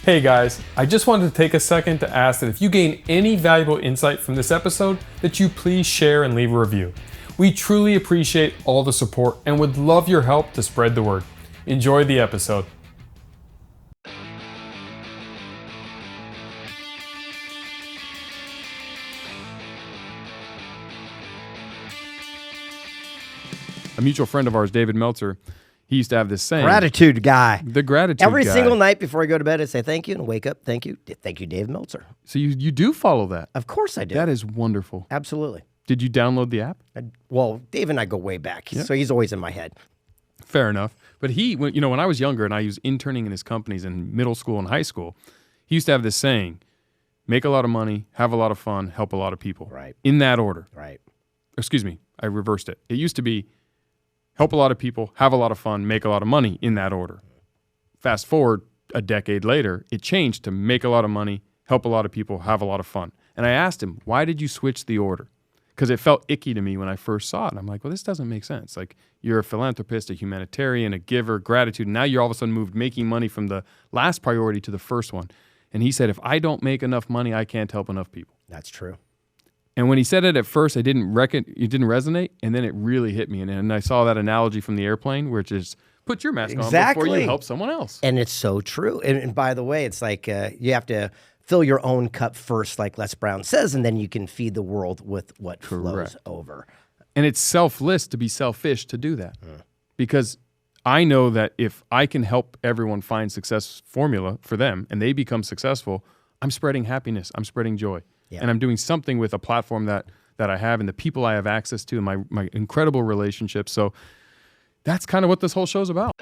Hey guys, I just wanted to take a second to ask that if you gain any valuable insight from this episode, that you please share and leave a review. We truly appreciate all the support and would love your help to spread the word. Enjoy the episode. A mutual friend of ours, David Meltzer, he used to have this saying. Gratitude guy. The gratitude Every guy. single night before I go to bed, I say thank you and wake up. Thank you. Thank you, Dave Meltzer. So you do follow that. Of course I do. That is wonderful. Absolutely. Did you download the app? Well, Dave and I go way back, so he's always in my head. Fair enough. But when I was younger and I was interning in his companies in middle school and high school, he used to have this saying, make a lot of money, have a lot of fun, help a lot of people. Right. In that order. Right. Excuse me, I reversed it. It used to be help a lot of people, have a lot of fun, make a lot of money in that order. Fast forward a decade later, it changed to make a lot of money, help a lot of people, have a lot of fun. And I asked him, why did you switch the order? Because it felt icky to me when I first saw it. And I'm like, well, this doesn't make sense. Like, you're a philanthropist, a humanitarian, a giver, gratitude. And now you're all of a sudden moved making money from the last priority to the first one. And he said, if I don't make enough money, I can't help enough people. That's true. And when he said it at first, it didn't resonate, and then it really hit me. And I saw that analogy from the airplane, which is put your mask on before you help someone else. And it's so true. And by the way, it's like you have to fill your own cup first, like Les Brown says, and then you can feed the world with what flows over. And it's selfless to be selfish to do that. Because I know that if I can help everyone find success formula for them, and they become successful, I'm spreading happiness, I'm spreading joy. Yeah. And I'm doing something with a platform that I have and the people I have access to and my incredible relationships. So that's kind of what this whole show's about.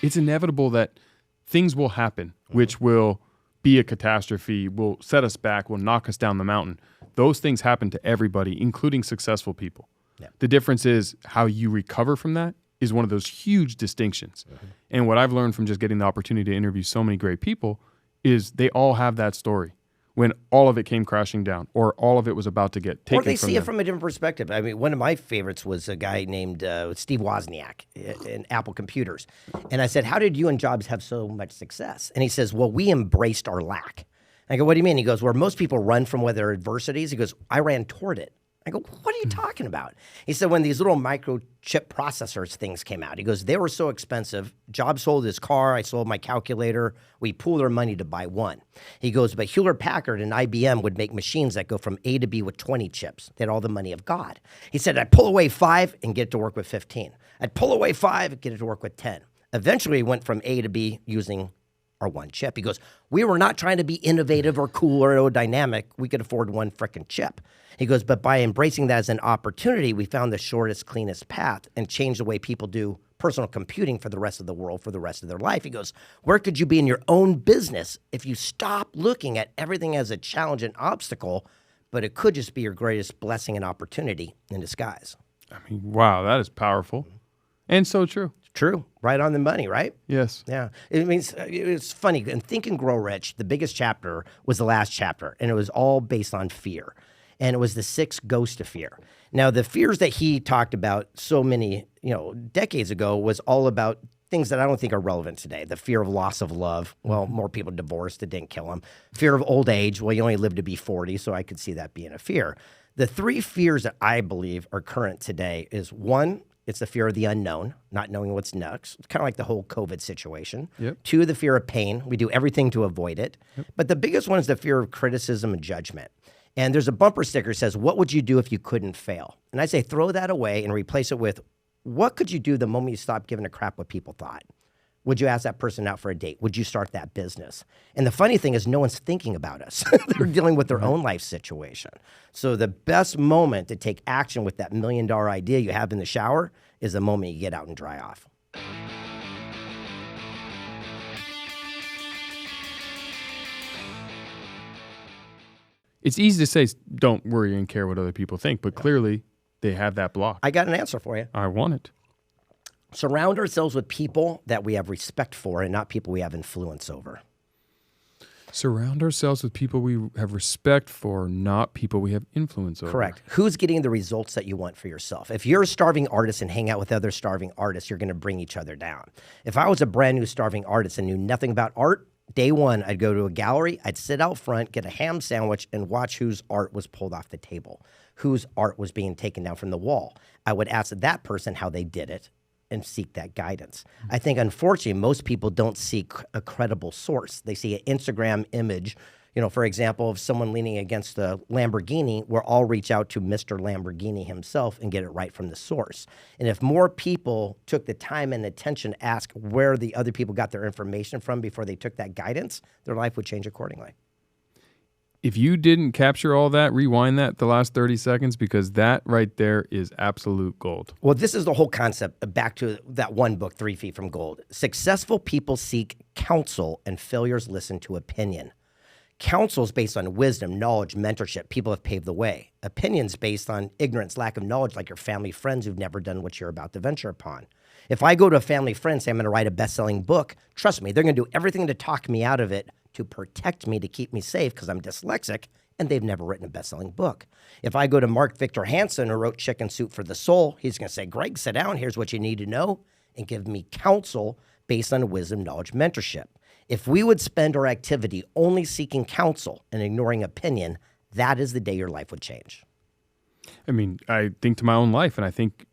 It's inevitable that things will happen, which will be a catastrophe, will set us back, will knock us down the mountain. Those things happen to everybody, including successful people. Yeah. The difference is how you recover from that is one of those huge distinctions. And what I've learned from just getting the opportunity to interview so many great people is they all have that story when all of it came crashing down or all of it was about to get taken from them. Or they see it from a different perspective. I mean, one of my favorites was a guy named Steve Wozniak in Apple Computers. And I said, how did you and Jobs have so much success? And he says, well, we embraced our lack. I go, what do you mean? He goes, where most people run from their adversities, he goes, I ran toward it. I go, what are you talking about? He said, when these little microchip processors things came out, he goes, they were so expensive. Jobs sold his car. I sold my calculator. We pooled our money to buy one. He goes, but Hewlett-Packard and IBM would make machines that go from A to B with 20 chips. They had all the money of God. He said, I'd pull away 5 and get it to work with 15. I'd pull away 5 and get it to work with 10. Eventually, he went from A to B using our one chip. He goes, we were not trying to be innovative or cool or aerodynamic. We could afford one frickin' chip. He goes, but by embracing that as an opportunity, we found the shortest, cleanest path and changed the way people do personal computing for the rest of the world, for the rest of their life. He goes, where could you be in your own business if you stop looking at everything as a challenge and obstacle, but it could just be your greatest blessing and opportunity in disguise? I mean, wow, that is powerful and so true. True. Right on the money, right? Yes. Yeah. It means it's funny. In Think and Grow Rich, the biggest chapter was the last chapter, and it was all based on fear. And it was the 6 ghosts of fear. Now, the fears that he talked about so many, decades ago was all about things that I don't think are relevant today. The fear of loss of love. Well, more people divorced. It didn't kill them. Fear of old age. Well, you only live to be 40, so I could see that being a fear. The 3 fears that I believe are current today is 1, it's the fear of the unknown, not knowing what's next. It's kind of like the whole COVID situation. Yep. 2, the fear of pain. We do everything to avoid it. Yep. But the biggest one is the fear of criticism and judgment. And there's a bumper sticker that says, what would you do if you couldn't fail? And I say, throw that away and replace it with, what could you do the moment you stop giving a crap what people thought? Would you ask that person out for a date? Would you start that business? And the funny thing is no one's thinking about us. They're dealing with their own life situation. So the best moment to take action with that $1 million idea you have in the shower is the moment you get out and dry off. It's easy to say, don't worry and care what other people think, but clearly they have that block. I got an answer for you. I want it. Surround ourselves with people that we have respect for and not people we have influence over. Surround ourselves with people we have respect for, not people we have influence over. Correct. Who's getting the results that you want for yourself? If you're a starving artist and hang out with other starving artists, you're going to bring each other down. If I was a brand new starving artist and knew nothing about art, day one, I'd go to a gallery, I'd sit out front, get a ham sandwich, and watch whose art was pulled off the table, whose art was being taken down from the wall. I would ask that person how they did it and seek that guidance. I think, unfortunately, most people don't seek a credible source. They see an Instagram image. You know, for example, of someone leaning against a Lamborghini, we'll all reach out to Mr. Lamborghini himself and get it right from the source. And if more people took the time and attention to ask where the other people got their information from before they took that guidance, their life would change accordingly. If you didn't capture all that, rewind that the last 30 seconds, because that right there is absolute gold. Well, this is the whole concept, back to that one book, 3 Feet from Gold. Successful people seek counsel and failures listen to opinion. Counsel is based on wisdom, knowledge, mentorship. People have paved the way. Opinions based on ignorance, lack of knowledge, like your family friends who've never done what you're about to venture upon. If I go to a family friend and say I'm going to write a best-selling book, trust me, they're going to do everything to talk me out of it, to protect me, to keep me safe because I'm dyslexic, and they've never written a best-selling book. If I go to Mark Victor Hansen, who wrote Chicken Soup for the Soul, he's going to say, Greg, sit down. Here's what you need to know, and give me counsel based on wisdom, knowledge, mentorship. If we would spend our activity only seeking counsel and ignoring opinion, that is the day your life would change. I mean, I think to my own life, and I think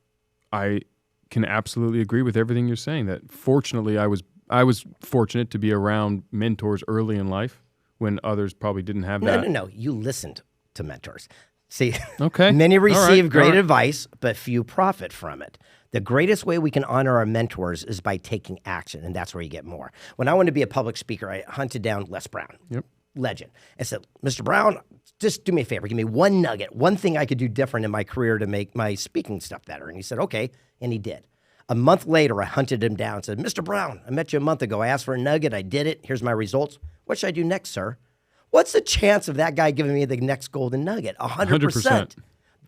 I can absolutely agree with everything you're saying, that fortunately I was fortunate to be around mentors early in life when others probably didn't have that. No. You listened to mentors. See, okay. Many receive great right. advice, but few profit from it. The greatest way we can honor our mentors is by taking action, and that's where you get more. When I wanted to be a public speaker, I hunted down Les Brown, legend. I said, Mr. Brown, just do me a favor. Give me one nugget, one thing I could do different in my career to make my speaking stuff better. And he said, okay, and he did. A month later, I hunted him down and said, Mr. Brown, I met you a month ago. I asked for a nugget. I did it. Here's my results. What should I do next, sir? What's the chance of that guy giving me the next golden nugget? 100%.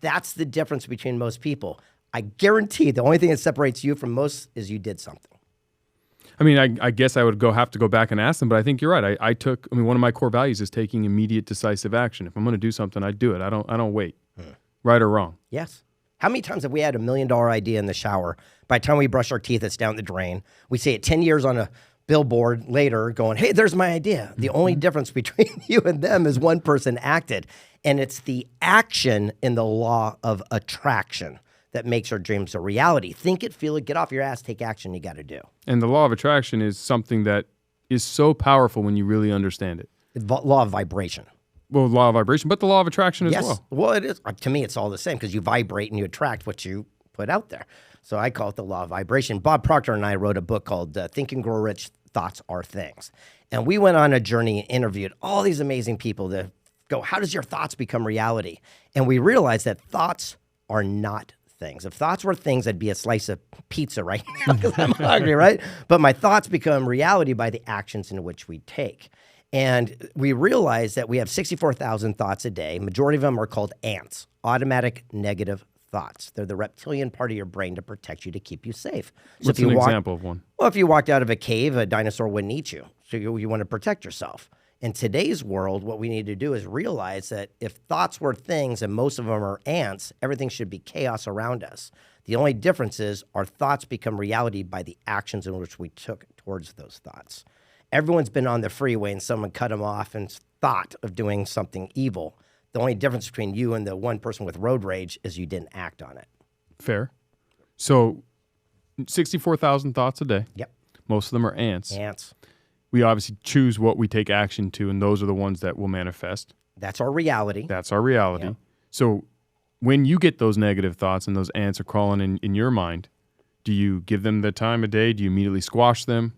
That's the difference between most people. I guarantee the only thing that separates you from most is you did something. I mean, I guess I would have to go back and ask them, but I think you're right. I mean, one of my core values is taking immediate, decisive action. If I'm going to do something, I do it. I don't wait. Right or wrong. Yes. How many times have we had $1 million idea in the shower? By the time we brush our teeth, it's down the drain. We see it 10 years on a billboard later going, hey, there's my idea. The only difference between you and them is one person acted. And it's the action in the law of attraction that makes our dreams a reality. Think it, feel it, get off your ass, take action you got to do. And the law of attraction is something that is so powerful when you really understand it. Law of vibration. Well, law of vibration, but the law of attraction as well. Well, it is. To me, it's all the same because you vibrate and you attract what you put out there. So I call it the law of vibration. Bob Proctor and I wrote a book called Think and Grow Rich, Thoughts Are Things. And we went on a journey and interviewed all these amazing people to go, how does your thoughts become reality? And we realized that thoughts are not things. If thoughts were things, I'd be a slice of pizza right now because I'm hungry, right? But my thoughts become reality by the actions in which we take. And we realize that we have 64,000 thoughts a day. Majority of them are called ants, automatic negative thoughts. They're the reptilian part of your brain to protect you, to keep you safe. So What's an example of one? Well, if you walked out of a cave, a dinosaur wouldn't eat you. So you want to protect yourself. In today's world, what we need to do is realize that if thoughts were things and most of them are ants, everything should be chaos around us. The only difference is our thoughts become reality by the actions in which we took towards those thoughts. Everyone's been on the freeway and someone cut them off and thought of doing something evil. The only difference between you and the one person with road rage is you didn't act on it. Fair. So 64,000 thoughts a day. Yep. Most of them are ants. Ants. We obviously choose what we take action to, and those are the ones that will manifest. That's our reality. That's our reality. Yep. So when you get those negative thoughts and those ants are crawling in your mind, do you give them the time of day? Do you immediately squash them?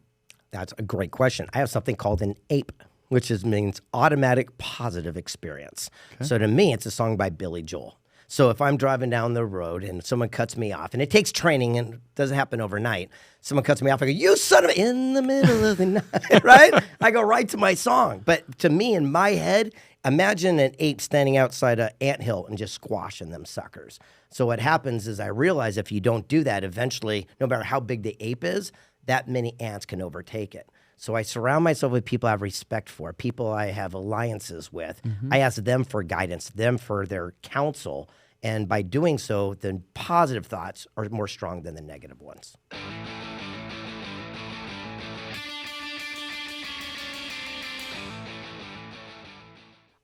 That's a great question. I have something called an APE, which means automatic positive experience. Okay. So to me, it's a song by Billy Joel. So if I'm driving down the road and someone cuts me off, and it takes training and it doesn't happen overnight, someone cuts me off, I go, you son of a, in the middle of the night, right? I go right to my song. But to me, in my head, imagine an ape standing outside an anthill and just squashing them suckers. So what happens is I realize if you don't do that, eventually, no matter how big the ape is, that many ants can overtake it. So I surround myself with people I have respect for, people I have alliances with. I ask them for guidance, them for their counsel. And by doing so, the positive thoughts are more strong than the negative ones.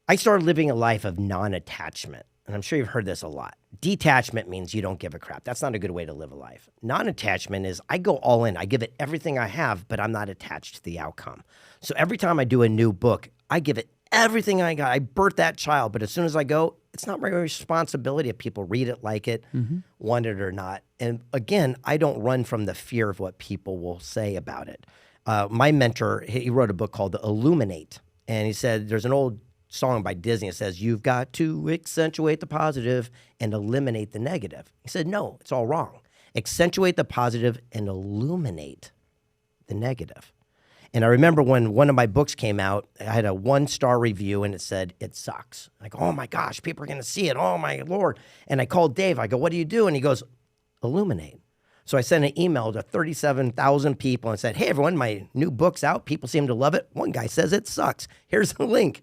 I started living a life of non-attachment, and I'm sure you've heard this a lot. Detachment means you don't give a crap. That's not a good way to live a life. Non-attachment is I go all in. I give it everything I have, but I'm not attached to the outcome. So every time I do a new book, I give it everything I got. I birthed that child, but as soon as I go, it's not my responsibility if people read it, like it, want it or not. And again, I don't run from the fear of what people will say about it. My mentor, he wrote a book called Illuminate, and he said there's an old song by Disney. It says, you've got to accentuate the positive and eliminate the negative. He said, no, it's all wrong. Accentuate the positive and illuminate the negative. And I remember when one of my books came out, I had a 1-star review and it said, it sucks. Like, oh my gosh, people are going to see it. Oh my Lord. And I called Dave. I go, what do you do? And he goes, illuminate. So I sent an email to 37,000 people and said, hey, everyone, my new book's out. People seem to love it. One guy says it sucks. Here's the link.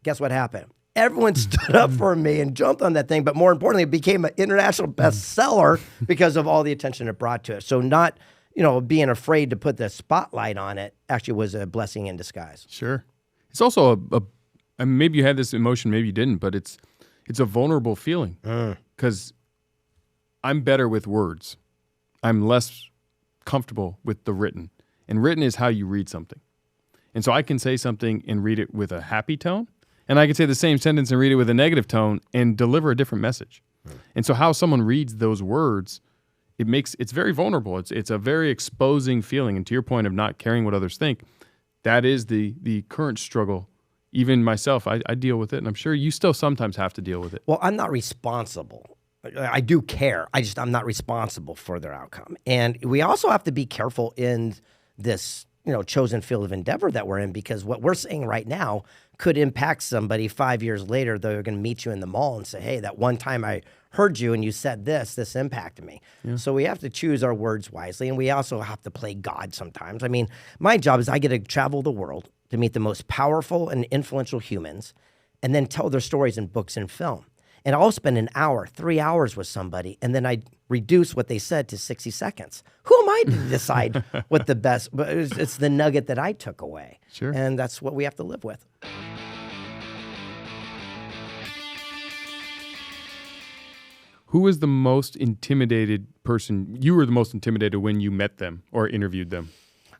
Guess what happened? Everyone stood up for me and jumped on that thing. But more importantly, it became an international bestseller because of all the attention it brought to it. So not, being afraid to put the spotlight on it actually was a blessing in disguise. Sure. It's also I mean, maybe you had this emotion, maybe you didn't, but it's a vulnerable feeling because I'm better with words. I'm less comfortable with the written. And written is how you read something. And so I can say something and read it with a happy tone. And I could say the same sentence and read it with a negative tone and deliver a different message. And so how someone reads those words, it's very vulnerable. It's a very exposing feeling. And to your point of not caring what others think, that is the current struggle. Even myself, I deal with it. And I'm sure you still sometimes have to deal with it. Well, I'm not responsible. I do care. I'm not responsible for their outcome. And we also have to be careful in this chosen field of endeavor that we're in, because what we're saying right now could impact somebody 5 years later. They're going to meet you in the mall and say, hey, that one time I heard you and you said this impacted me. Yeah. So we have to choose our words wisely, and we also have to play God sometimes. I mean, my job is I get to travel the world to meet the most powerful and influential humans and then tell their stories in books and film. And I'll spend an hour, 3 hours with somebody, and then I reduce what they said to 60 seconds. Who am I to decide what the best, but it's the nugget that I took away. Sure. And that's what we have to live with. Who is the most intimidated person? You were the most intimidated when you met them or interviewed them.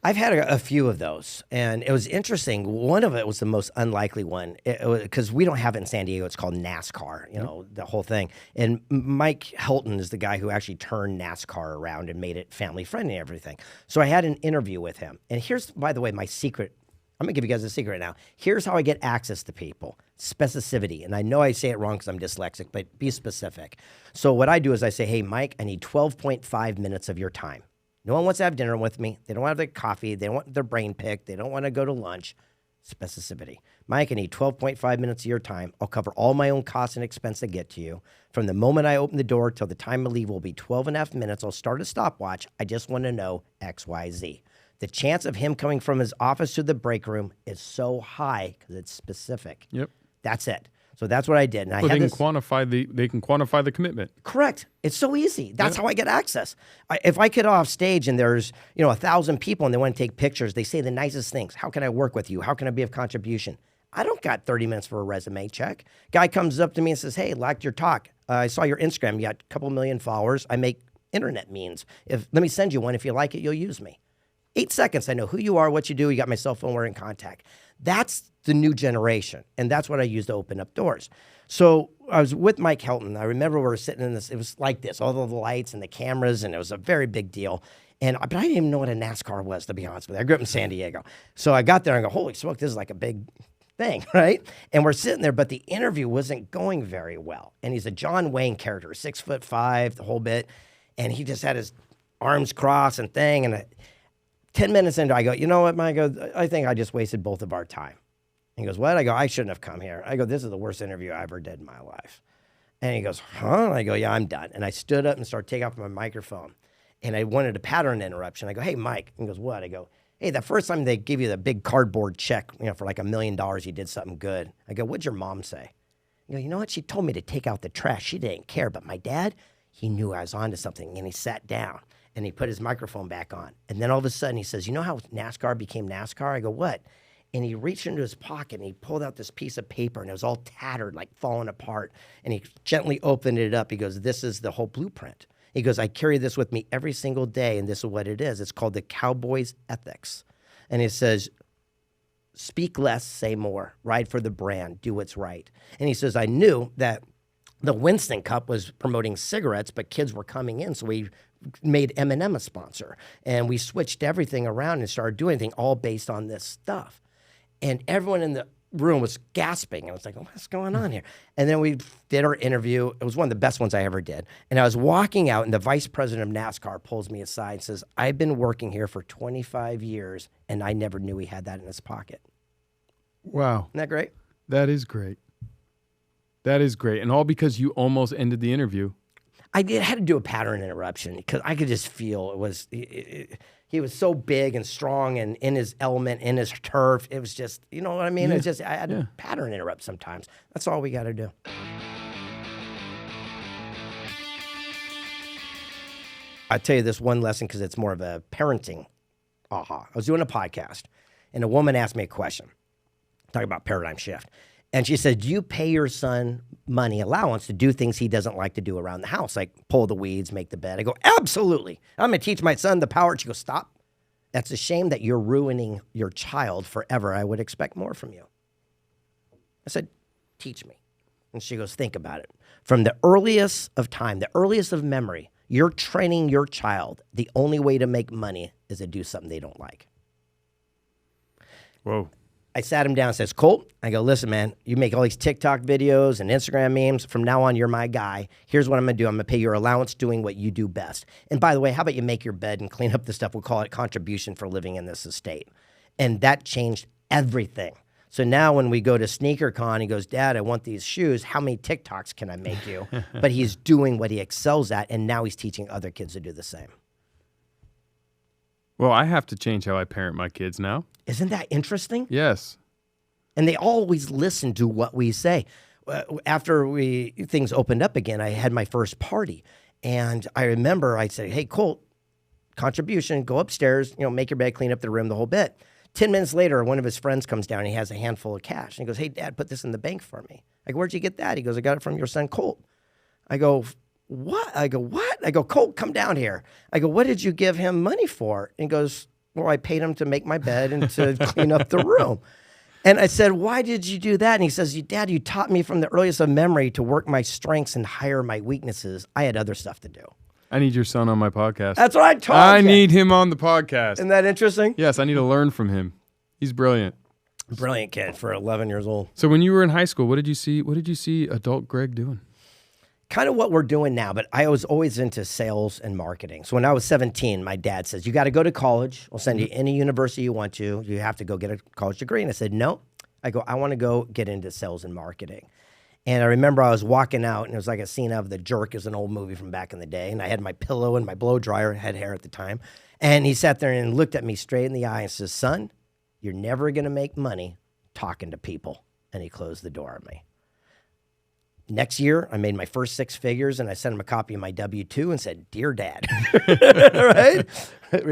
I've had a few of those, and it was interesting. One of it was the most unlikely one because we don't have it in San Diego. It's called NASCAR, the whole thing. And Mike Helton is the guy who actually turned NASCAR around and made it family-friendly and everything. So I had an interview with him. And here's, by the way, my secret. I'm going to give you guys a secret now. Here's how I get access to people. Specificity. And I know I say it wrong because I'm dyslexic, but be specific. So what I do is I say, hey, Mike, I need 12.5 minutes of your time. No one wants to have dinner with me. They don't want to have their coffee. They don't want their brain picked. They don't want to go to lunch. Specificity. Mike, I need 12.5 minutes of your time. I'll cover all my own costs and expense to get to you. From the moment I open the door till the time I leave will be 12 and a half minutes. I'll start a stopwatch. I just want to know X, Y, Z. The chance of him coming from his office to the break room is so high because it's specific. Yep. That's it. So that's what I did. And they can quantify the commitment. Correct. It's so easy. That's how I get access. If I get off stage and there's 1,000 people and they want to take pictures, they say the nicest things. How can I work with you? How can I be of contribution? I don't got 30 minutes for a resume check. Guy comes up to me and says, hey, liked your talk. I saw your Instagram. You got a couple million followers. I make internet memes. Let me send you one. If you like it, you'll use me. 8 seconds. I know who you are, what you do. You got my cell phone. We're in contact. That's the new generation. And that's what I use to open up doors. So I was with Mike Helton. I remember we were sitting in this. It was like this, all the lights and the cameras, and it was a very big deal. But I didn't even know what a NASCAR was, to be honest with you. I grew up in San Diego. So I got there and I go, holy smoke, this is like a big thing, right? And we're sitting there, but the interview wasn't going very well. And he's a John Wayne character, 6'5", the whole bit. And he just had his arms crossed and thing. And 10 minutes into it, I go, you know what, Mike? I think I just wasted both of our time. He goes, what? I go, I shouldn't have come here. I go, this is the worst interview I ever did in my life. And he goes, huh? And I go, yeah, I'm done. And I stood up and started taking off my microphone. And I wanted a pattern interruption. I go, hey, Mike. And he goes, what? I go, hey, the first time they give you the big cardboard check, for like $1 million, you did something good. I go, what'd your mom say? You know what? She told me to take out the trash. She didn't care. But my dad, he knew I was onto something, and he sat down, and he put his microphone back on. And then all of a sudden, he says, you know how NASCAR became NASCAR? I go, what? And he reached into his pocket, and he pulled out this piece of paper, and it was all tattered, like falling apart. And he gently opened it up. He goes, this is the whole blueprint. He goes, I carry this with me every single day, and this is what it is. It's called the Cowboys Ethics. And it says, speak less, say more. Ride for the brand. Do what's right. And he says, I knew that the Winston Cup was promoting cigarettes, but kids were coming in, so we made M&M a sponsor. And we switched everything around and started doing everything all based on this stuff. And everyone in the room was gasping. And I was like, what's going on here? And then we did our interview. It was one of the best ones I ever did. And I was walking out, and the vice president of NASCAR pulls me aside and says, I've been working here for 25 years, and I never knew he had that in his pocket. Wow. Isn't that great? That is great. That is great. And all because you almost ended the interview. I had to do a pattern interruption because I could just feel it was, he was so big and strong and in his element, in his turf. It was just, you know what I mean? Yeah. It's just, I had to pattern interrupt sometimes. That's all we got to do. I'll tell you this one lesson because it's more of a parenting aha. I was doing a podcast, and a woman asked me a question, talking about paradigm shift. And she said, do you pay your son money allowance to do things he doesn't like to do around the house, like pull the weeds, make the bed? I go, absolutely. I'm going to teach my son the power. She goes, stop. That's a shame that you're ruining your child forever. I would expect more from you. I said, teach me. And she goes, think about it. From the earliest of time, the earliest of memory, you're training your child. The only way to make money is to do something they don't like. Whoa. I sat him down and says, Colt, I go, listen, man, you make all these TikTok videos and Instagram memes. From now on, you're my guy. Here's what I'm going to do. I'm going to pay your allowance doing what you do best. And by the way, how about you make your bed and clean up the stuff? We'll call it contribution for living in this estate. And that changed everything. So now when we go to SneakerCon, he goes, Dad, I want these shoes. How many TikToks can I make you? But he's doing what he excels at, and now he's teaching other kids to do the same. Well, I have to change how I parent my kids now. Isn't that interesting? Yes. And they always listen to what we say. After things opened up again, I had my first party. And I remember I said, hey, Colt, contribution, go upstairs, make your bed, clean up the room, the whole bit. 10 minutes later, one of his friends comes down and he has a handful of cash. And he goes, hey, Dad, put this in the bank for me. I go, where'd you get that? He goes, I got it from your son, Colt. I go, what? I go, what? I go, Colt, come down here. I go, what did you give him money for? And he goes, well, I paid him to make my bed and to clean up the room. And I said, why did you do that? And he says, Dad, you taught me from the earliest of memory to work my strengths and hire my weaknesses. I had other stuff to do. I need your son on my podcast. That's what I told you. I need him on the podcast. Isn't that interesting? Yes, I need to learn from him. He's brilliant. Brilliant kid for 11 years old. So when you were in high school, what did you see adult Greg doing? Kind of what we're doing now, but I was always into sales and marketing. So when I was 17, my dad says, you got to go to college. We'll send you any university you want to. You have to go get a college degree. And I said, no. I go, I want to go get into sales and marketing. And I remember I was walking out, and it was like a scene of The Jerk. It was an old movie from back in the day. And I had my pillow and my blow dryer, had hair at the time. And he sat there and looked at me straight in the eye and says, son, you're never going to make money talking to people. And he closed the door on me. Next year, I made my first 6 figures, and I sent him a copy of my W-2 and said, Dear Dad. Right?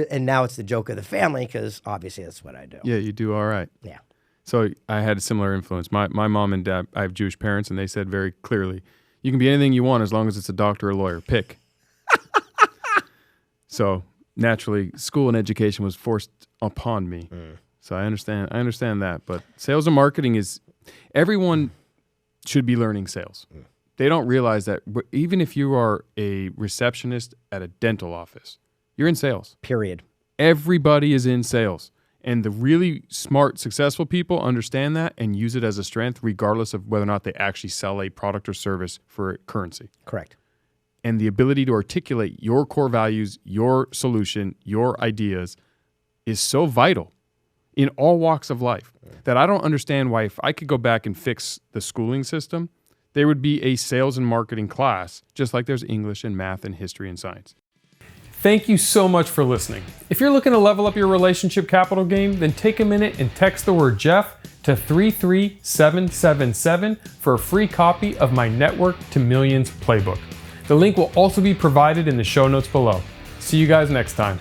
And now it's the joke of the family because obviously that's what I do. Yeah, you do all right. Yeah. So I had a similar influence. My mom and dad, I have Jewish parents, and they said very clearly, you can be anything you want as long as it's a doctor or a lawyer. Pick. So naturally, school and education was forced upon me. So I understand that. But sales and marketing is, everyone should be learning sales. They don't realize that even if you are a receptionist at a dental office, you're in sales. Period. Everybody is in sales. And the really smart, successful people understand that and use it as a strength, regardless of whether or not they actually sell a product or service for currency. Correct. And the ability to articulate your core values, your solution, your ideas is so vital in all walks of life that I don't understand why, if I could go back and fix the schooling system, there would be a sales and marketing class, just like there's English and math and history and science. Thank you so much for listening. If you're looking to level up your relationship capital game, then take a minute and text the word Jeff to 33777 for a free copy of my Network to Millions playbook. The link will also be provided in the show notes below. See you guys next time.